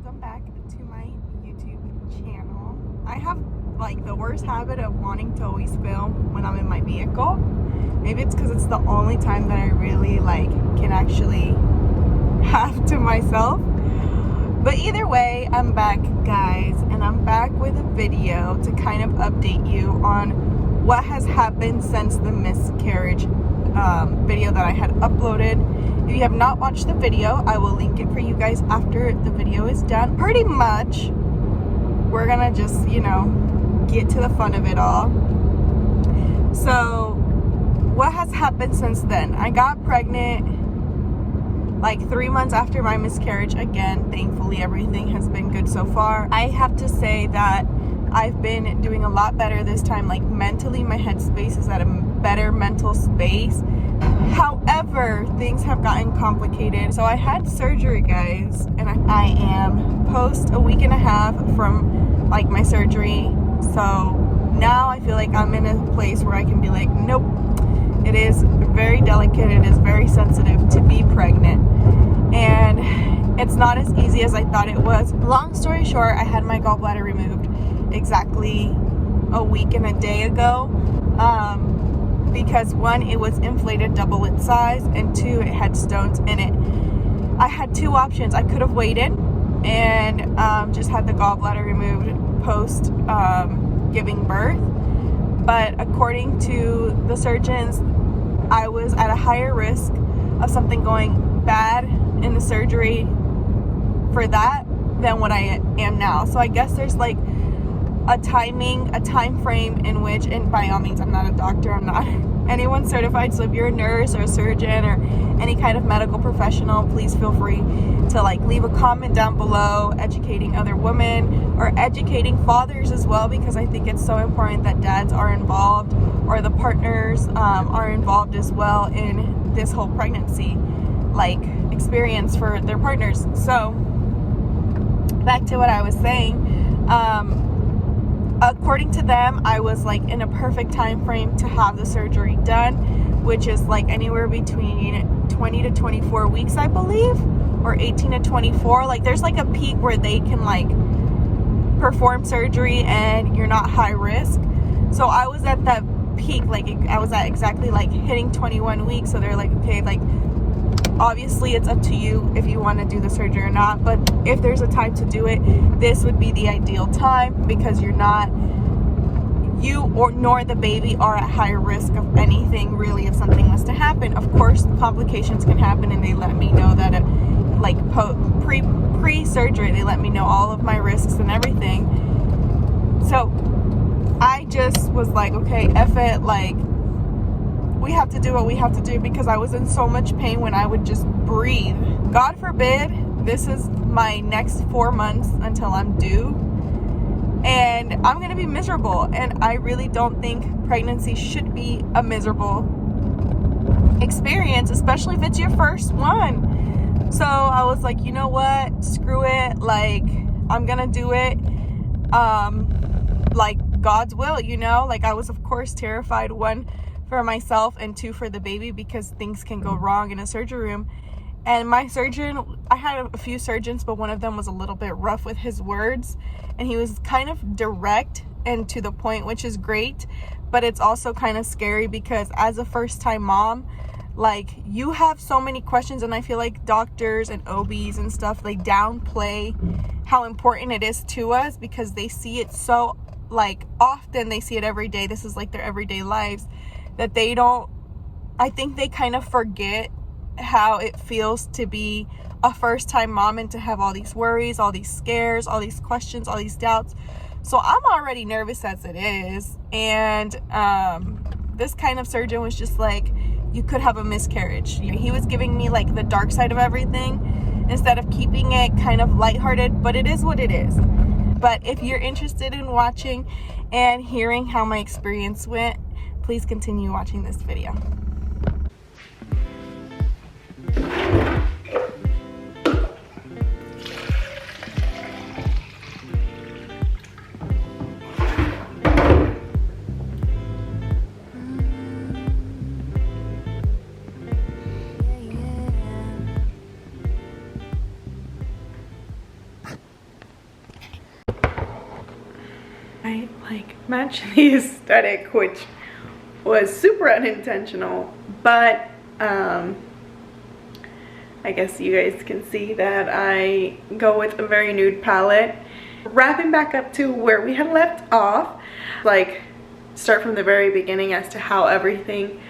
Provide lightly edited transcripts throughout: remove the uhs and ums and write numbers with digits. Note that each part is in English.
welcome back to my YouTube channel. I have like the worst habit of wanting to always film when I'm in my vehicle. Maybe it's because it's the only time that I really can actually have to myself. But either way, I'm back, guys, and I'm back with a video to kind of update you on what has happened since the miscarriage video that I had uploaded. If you have not watched the video, I will link it for you guys after the video is done. Pretty much, we're gonna just, get to the fun of it all. So, what has happened since then? I got pregnant like 3 months after my miscarriage. Again, thankfully, everything has been good so far. I have to say that I've been doing a lot better this time. Like, mentally, my headspace is at a better mental space. However, things have gotten complicated. So I had surgery, guys, and I am post a week and a half from my surgery. So now I feel like I'm in a place where I can be like, nope, it is very delicate, it is very sensitive to be pregnant, and it's not as easy as I thought it was. Long story short, I had my gallbladder removed exactly a week and a day ago. Because one, it was inflated double its size, and two, it had stones in it. I had two options. I could have waited and just had the gallbladder removed post giving birth, but according to the surgeons, I was at a higher risk of something going bad in the surgery for that than what I am now. So I guess there's a time frame in which, and by all means, I'm not a doctor, I'm not anyone certified, so if you're a nurse or a surgeon or any kind of medical professional, please feel free to leave a comment down below educating other women or educating fathers as well, because I think it's so important that dads are involved, or the partners are involved as well in this whole pregnancy experience for their partners. So back to what I was saying. According to them, I was in a perfect time frame to have the surgery done, which is anywhere between 20 to 24 weeks, I believe, or 18 to 24. There's a peak where they can perform surgery and you're not high risk. So I was at that peak, I was at exactly hitting 21 weeks. So they're okay, obviously it's up to you if you want to do the surgery or not, but if there's a time to do it, this would be the ideal time, because you nor the baby are at higher risk of anything really if something was to happen. Of course, complications can happen, and they let me know that pre-surgery, they let me know all of my risks and everything. So I just was okay, F it, we have to do what we have to do, because I was in so much pain when I would just breathe. God forbid, this is my next 4 months until I'm due, and I'm going to be miserable. And I really don't think pregnancy should be a miserable experience, especially if it's your first one. So I was you know what? Screw it. I'm going to do it. God's will, I was, of course, terrified, one, for myself, and two, for the baby, because things can go wrong in a surgery room. And my surgeon, I had a few surgeons, but one of them was a little bit rough with his words, and he was kind of direct and to the point, which is great, but it's also kind of scary, because as a first-time mom, you have so many questions, and I feel like doctors and OBs and stuff, they downplay how important it is to us, because they see it so often, they see it every day, this is their everyday lives, that they don't, I think they kind of forget how it feels to be a first-time mom and to have all these worries, all these scares, all these questions, all these doubts. So I'm already nervous as it is, and this kind of surgeon was just you could have a miscarriage. He was giving me the dark side of everything instead of keeping it kind of lighthearted, but it is what it is. But if you're interested in watching and hearing how my experience went, please continue watching this video. like match the aesthetic, which was super unintentional, but I guess you guys can see that I go with a very nude palette. Wrapping back up to where we had left off, like start from the very beginning as to how everything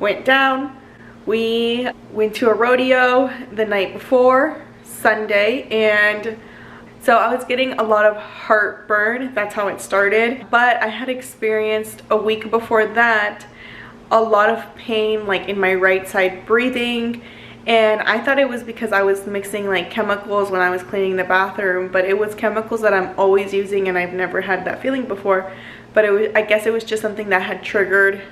went down. We went to a rodeo the night before, Sunday, and so I was getting a lot of heartburn. That's how it started. But I had experienced a week before that a lot of pain, like in my right side breathing, and I thought it was because I was mixing like chemicals when I was cleaning the bathroom, but it was chemicals that I'm always using and I've never had that feeling before. But it was, I guess it was just something that had triggered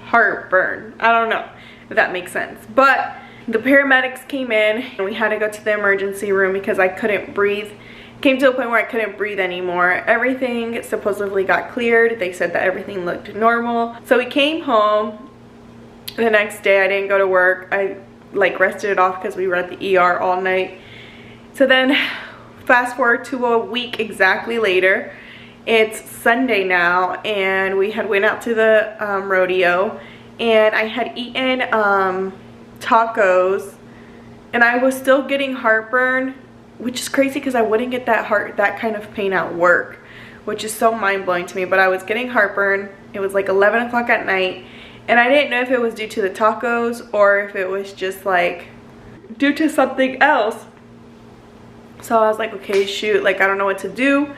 heartburn. I don't know if that makes sense. But the paramedics came in and we had to go to the emergency room because I couldn't breathe. It came to a point where I couldn't breathe anymore. Everything supposedly got cleared. They said that everything looked normal. So we came home the next day. I didn't go to work. I like rested it off because we were at the ER all night. So then fast forward to a week exactly later. It's Sunday now, and we had went out to the rodeo, and I had eaten tacos, and I was still getting heartburn, which is crazy because I wouldn't get that kind of pain at work, which is so mind-blowing to me. But I was getting heartburn. It was like 11 o'clock at night, and I didn't know if it was due to the tacos or if it was just like due to something else. So I was like, okay, shoot, like I don't know what to do.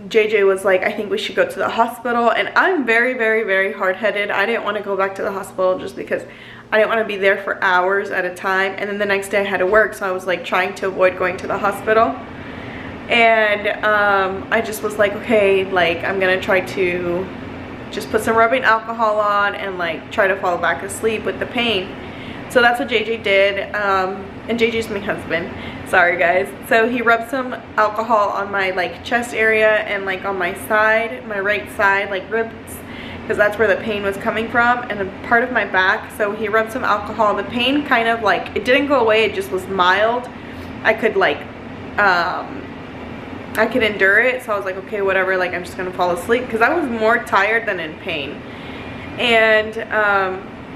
JJ was like, I think we should go to the hospital, and I'm very, very, very hard-headed. I didn't want to go back to the hospital just because I didn't want to be there for hours at a time, and then the next day I had to work, so I was like trying to avoid going to the hospital. And I just was like, okay, like I'm gonna try to just put some rubbing alcohol on and like try to fall back asleep with the pain. So that's what JJ did, and JJ's my husband, sorry guys. So he rubbed some alcohol on my like chest area and like on my side, my right side, like ribs, because that's where the pain was coming from, and a part of my back. So he rubbed some alcohol. The pain kind of like, it didn't go away, it just was mild. I could like I could endure it. So I was like, okay, whatever, like I'm just gonna fall asleep because I was more tired than in pain. And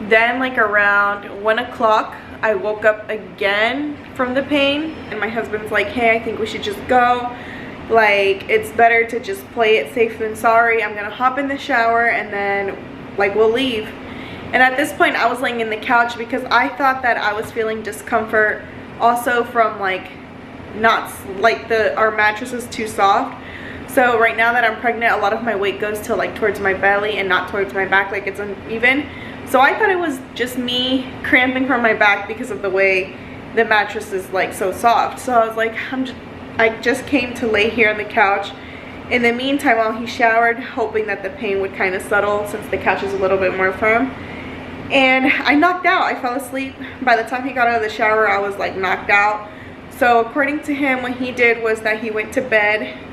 then like around 1 o'clock I woke up again from the pain, and my husband's like, hey, I think we should just go, like it's better to just play it safe than sorry. I'm gonna hop in the shower and then like we'll leave. And at this point I was laying in the couch because I thought that I was feeling discomfort also from like not like our mattress is too soft. So right now that I'm pregnant, a lot of my weight goes to like towards my belly and not towards my back, like it's uneven. So I thought it was just me cramping from my back because of the way the mattress is like so soft. So I was like, I just came to lay here on the couch. In the meantime, while he showered, hoping that the pain would kind of settle since the couch is a little bit more firm. And I knocked out. I fell asleep. By the time he got out of the shower, I was like knocked out. So according to him, what he did was that he went to bed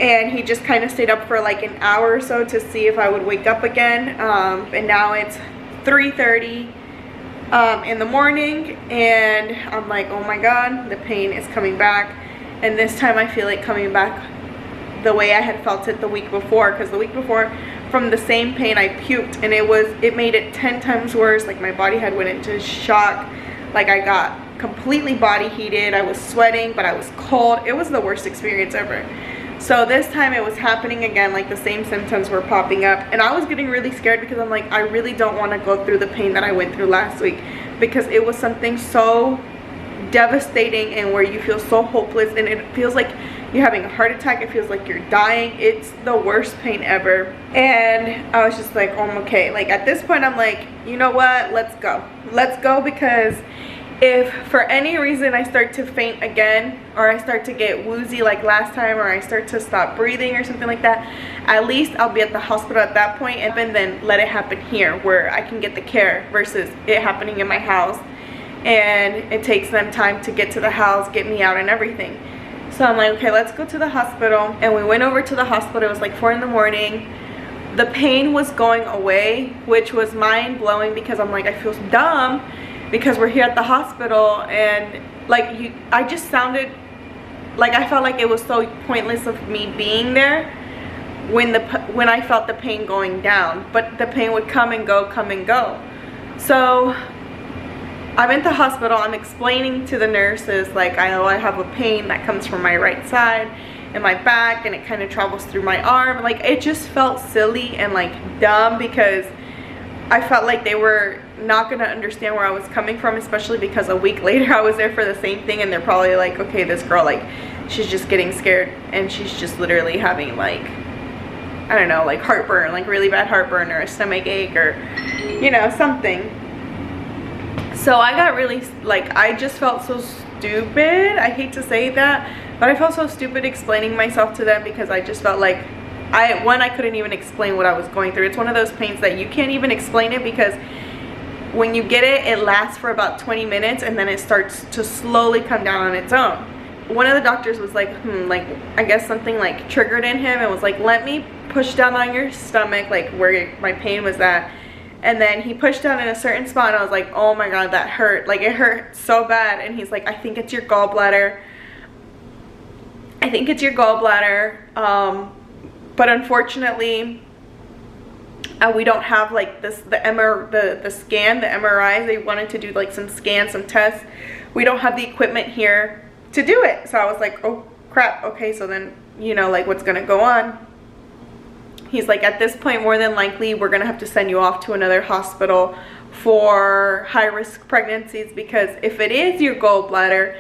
and he just kind of stayed up for like an hour or so to see if I would wake up again. And now it's 3:30 in the morning, and I'm like, oh my god, the pain is coming back. And this time I feel it coming back the way I had felt it the week before, because the week before from the same pain I puked, and it made it 10 times worse. Like my body had went into shock, like I got completely body heated. I was sweating, but I was cold. It was the worst experience ever. So this time it was happening again, like the same symptoms were popping up, and I was getting really scared because I'm like, I really don't want to go through the pain that I went through last week, because it was something so devastating and where you feel so hopeless, and it feels like you're having a heart attack. It feels like you're dying. It's the worst pain ever. And I was just like, oh, okay, like at this point I'm like, you know what, let's go, because if for any reason I start to faint again, or I start to get woozy like last time, or I start to stop breathing or something like that, at least I'll be at the hospital at that point, and then let it happen here where I can get the care versus it happening in my house, and it takes them time to get to the house, get me out and everything. So I'm like, okay, let's go to the hospital. And we went over to the hospital. It was like 4 in the morning. The pain was going away, which was mind-blowing because I'm like, I feel dumb because we're here at the hospital, and like I just sounded like I felt like it was so pointless of me being there when I felt the pain going down, but the pain would come and go, come and go. So I'm in the hospital, I'm explaining to the nurses like, I know I have a pain that comes from my right side and my back, and it kind of travels through my arm. Like, it just felt silly and like dumb, because I felt like they were not gonna understand where I was coming from, especially because a week later I was there for the same thing, and they're probably like, okay, this girl, like, she's just getting scared and she's just literally having like, I don't know, like heartburn, like really bad heartburn, or a stomach ache, or you know, something. So I got really, like, I just felt so stupid. I hate to say that, but I felt so stupid explaining myself to them, because I just felt like I couldn't even explain what I was going through. It's one of those pains that you can't even explain it, because when you get it, it lasts for about 20 minutes and then it starts to slowly come down on its own. One of the doctors was like, like, I guess something like triggered in him, and was like, let me push down on your stomach, like where my pain was at. And then he pushed down in a certain spot, and I was like, oh my god, that hurt. Like, it hurt so bad. And he's like, I think it's your gallbladder. I think it's your gallbladder. But unfortunately, we don't have like the scan, the MRIs. They wanted to do like some scans, some tests. We don't have the equipment here to do it. So I was like, oh crap, okay, so then, you know, like, what's gonna go on? He's like, at this point, more than likely, we're gonna have to send you off to another hospital for high-risk pregnancies, because if it is your gallbladder,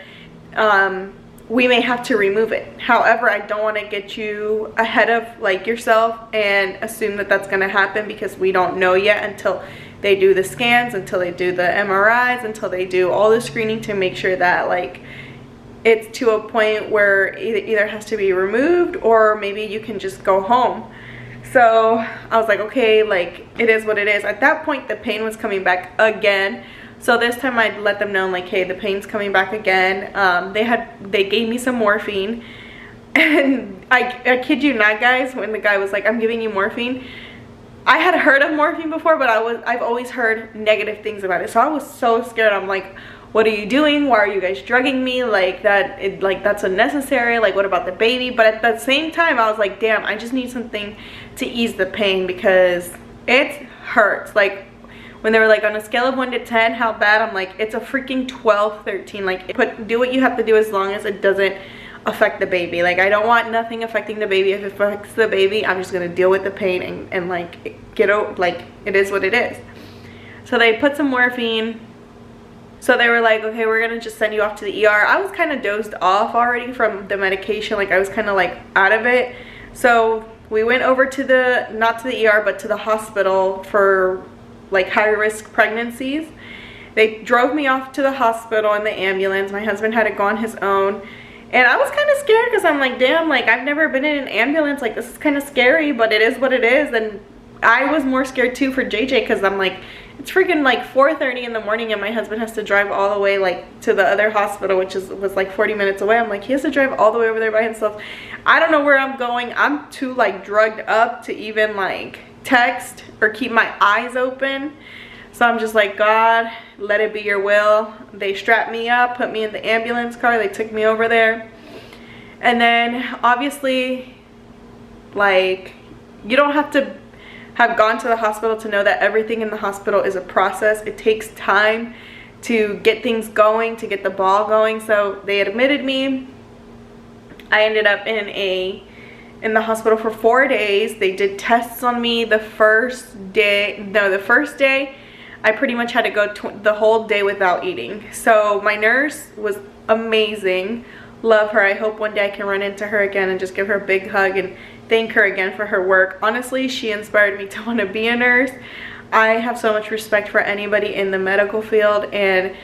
we may have to remove it. However, I don't want to get you ahead of like yourself and assume that that's going to happen, because we don't know yet until they do the scans, until they do the MRIs, until they do all the screening to make sure that like it's to a point where it either has to be removed, or maybe you can just go home. So I was like, okay, like, it is what it is. At that point, the pain was coming back again. So this time I let them know, like, hey, the pain's coming back again. They gave me some morphine, and I kid you not, guys, when the guy was like, I'm giving you morphine, I had heard of morphine before, but I've always heard negative things about it. So I was so scared. I'm like, what are you doing? Why are you guys drugging me? Like, that's unnecessary. Like, what about the baby? But at the same time, I was like, damn, I just need something to ease the pain, because it hurts. Like, when they were like, on a scale of 1 to 10, how bad? I'm like, it's a freaking 12, 13. Like, do what you have to do as long as it doesn't affect the baby. Like, I don't want nothing affecting the baby. If it affects the baby, I'm just gonna deal with the pain and like, get out. Like, it is what it is. So they put some morphine. So they were like, okay, we're gonna just send you off to the ER. I was kind of dozed off already from the medication. Like, I was kind of like out of it. So we went over to the, not to the ER, but to the hospital for like high risk pregnancies. They drove me off to the hospital in the ambulance. My husband had to go on his own, and I was kind of scared, because I'm like, damn, like, I've never been in an ambulance. Like, this is kind of scary, but it is what it is. And I was more scared too for JJ, because I'm like, it's freaking like 4:30 in the morning, and my husband has to drive all the way like to the other hospital, which was like 40 minutes away. I'm like, he has to drive all the way over there by himself. I don't know where I'm going. I'm too like drugged up to even like text or keep my eyes open. So I'm just like, God, let it be your will. They strapped me up, put me in the ambulance car. They took me over there. And then obviously, like, you don't have to have gone to the hospital to know that everything in the hospital is a process. It takes time to get things going, to get the ball going. So they admitted me. I ended up in the hospital for 4 days. They did tests on me the first day. I pretty much had to go the whole day without eating. So my nurse was amazing. Love her. I hope one day I can run into her again and just give her a big hug and thank her again for her work. Honestly, she inspired me to want to be a nurse. I have so much respect for anybody in the medical field, and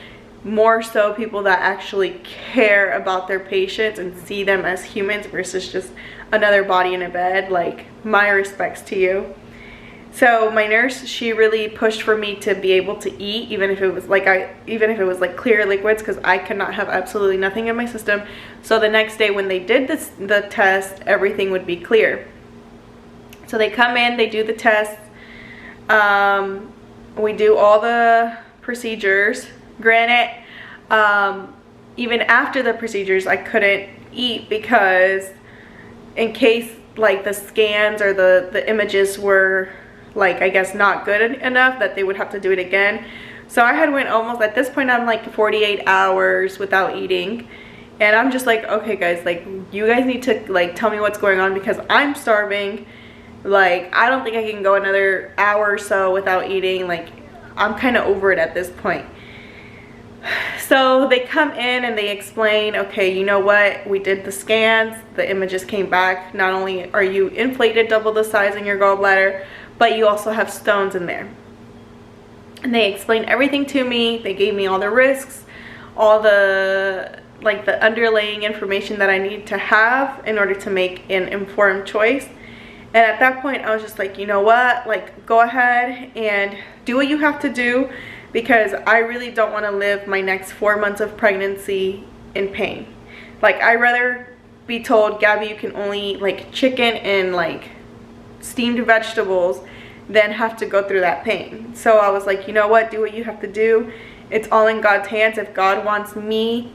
more so people that actually care about their patients and see them as humans versus just another body in a bed. Like, my respects to you. So my nurse, she really pushed for me to be able to eat, even if it was like clear liquids, because I could not have absolutely nothing in my system. So the next day when they did the test, everything would be clear. So they come in, they do the test, we do all the procedures. Granted, even after the procedures, I couldn't eat, because in case like the scans or the images were like, I guess, not good enough, that they would have to do it again. So I had went almost, at this point I'm like 48 hours without eating, and I'm just like, okay guys, like you guys need to like tell me what's going on, because I'm starving. Like I don't think I can go another hour or so without eating. Like I'm kind of over it at this point. So they come in and they explain, okay, you know what, we did the scans, the images came back, not only are you inflated double the size in your gallbladder, but you also have stones in there. And they explained everything to me. They gave me all the risks, all the like the underlying information that I need to have in order to make an informed choice. And at that point I was just like, you know what, like go ahead and do what you have to do, because I really don't want to live my next 4 months of pregnancy in pain. Like I'd rather be told, Gabby, you can only eat like chicken and like steamed vegetables than have to go through that pain. So I was like, you know what, do what you have to do. It's all in God's hands. If God wants me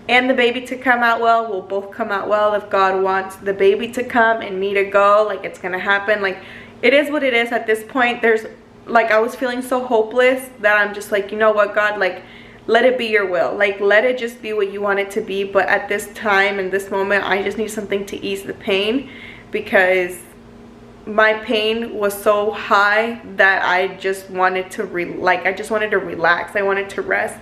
and the baby to come out well, we'll both come out well. If God wants the baby to come and me to go, like it's gonna happen. Like it is what it is at this point. There's like, I was feeling so hopeless that I'm just like, you know what, God, like let it be your will. Like let it just be what you want it to be. But at this time, in this moment, I just need something to ease the pain, because my pain was so high that I just wanted to I just wanted to relax. I wanted to rest.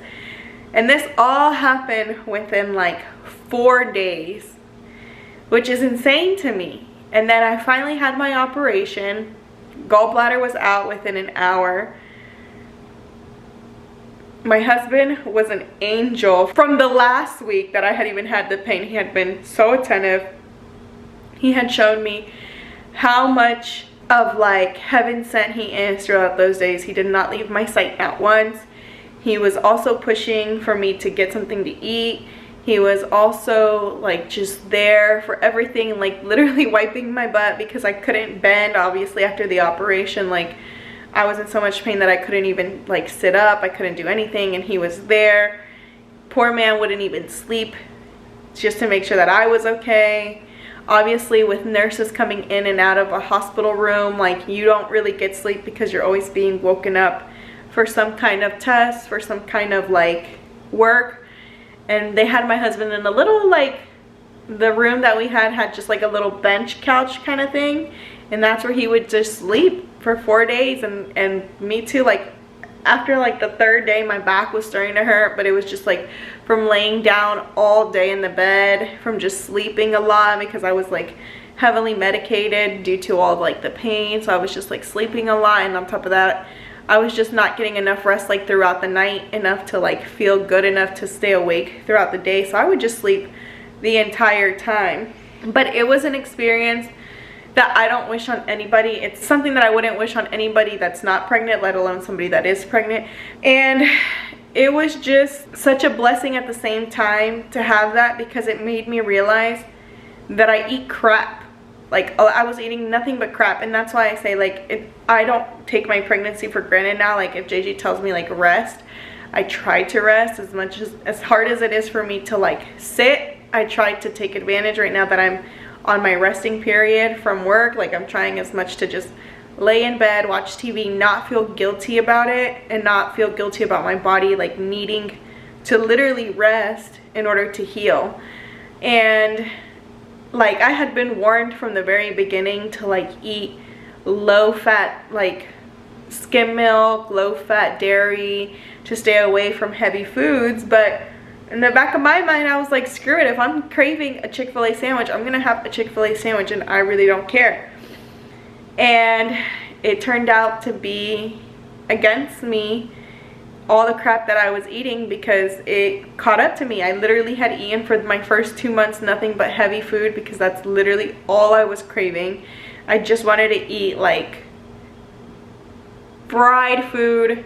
And this all happened within like 4 days, which is insane to me. And then I finally had my operation. Gallbladder was out within an hour. My husband was an angel. From the last week that I had even had the pain, he had been so attentive. He had shown me how much of like heaven sent he is throughout those days. He did not leave my sight not once. He was also pushing for me to get something to eat. He was also like just there for everything, like literally wiping my butt because I couldn't bend, obviously, after the operation. Like I was in so much pain that I couldn't even like sit up. I couldn't do anything, and he was there. Poor man wouldn't even sleep just to make sure that I was okay. Obviously, with nurses coming in and out of a hospital room, like you don't really get sleep because you're always being woken up for some kind of test, for some kind of like work. And they had my husband in a little, like, the room that we had just like a little bench couch kind of thing, and that's where he would just sleep for 4 days. And me too, like after like the 3rd day my back was starting to hurt, but it was just like from laying down all day in the bed, from just sleeping a lot, because I was like heavily medicated due to all of, like the pain. So I was just like sleeping a lot, and on top of that I was just not getting enough rest like throughout the night, enough to like feel good enough to stay awake throughout the day. So I would just sleep the entire time. But it was an experience that I don't wish on anybody. It's something that I wouldn't wish on anybody that's not pregnant, let alone somebody that is pregnant. And it was just such a blessing at the same time to have that, because it made me realize that I eat crap. Like I was eating nothing but crap. And that's why I say, like, I don't take my pregnancy for granted now. Like if JJ tells me like rest, I try to rest as hard as it is for me to like sit. I try to take advantage right now that I'm on my resting period from work. Like I'm trying as much to just lay in bed, watch TV, not feel guilty about it, and not feel guilty about my body like needing to literally rest in order to heal. And like I had been warned from the very beginning to like eat low fat, like skim milk, low fat dairy, to stay away from heavy foods. But in the back of my mind I was like, screw it, if I'm craving a Chick-fil-A sandwich, I'm gonna have a Chick-fil-A sandwich, and I really don't care. And it turned out to be against me, all the crap that I was eating, because it caught up to me. I literally had eaten for my first 2 months nothing but heavy food, because that's literally all I was craving. I just wanted to eat like fried food,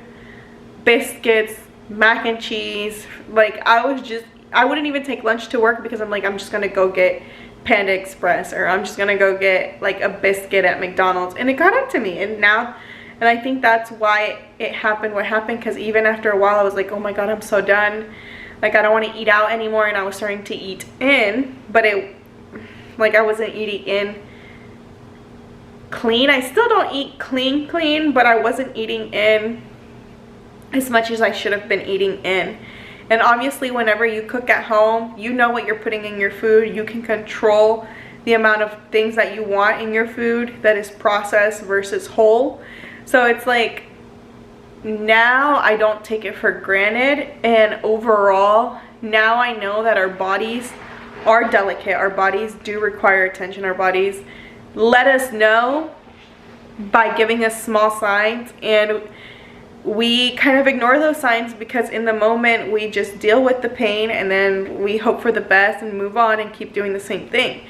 biscuits, mac and cheese. Like I wouldn't even take lunch to work, because I'm like, I'm just gonna go get Panda Express, or I'm just gonna go get like a biscuit at McDonald's. And it got up to me. And I think that's why it happened what happened, because even after a while I was like, oh my god, I'm so done. like I don't want to eat out anymore, and I was starting to eat in, but it, like I wasn't eating in clean. I still don't eat clean, but I wasn't eating in as much as I should have been eating in. And obviously whenever you cook at home, you know what you're putting in your food. You can control the amount of things that you want in your food that is processed versus whole. So it's like, now I don't take it for granted, and overall now I know that our bodies are delicate. Our bodies do require attention. Our bodies let us know by giving us small signs, and we kind of ignore those signs because in the moment we just deal with the pain and then we hope for the best and move on and keep doing the same thing.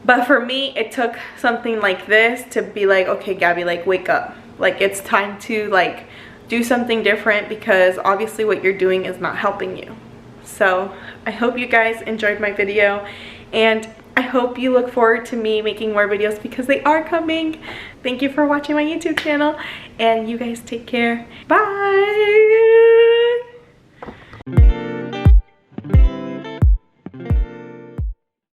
But for me, it took something like this to be like, okay, Gabby, like wake up. Like it's time to like do something different, because obviously what you're doing is not helping you. So I hope you guys enjoyed my video, and I hope you look forward to me making more videos because they are coming. Thank you for watching my YouTube channel, and you guys take care. Bye!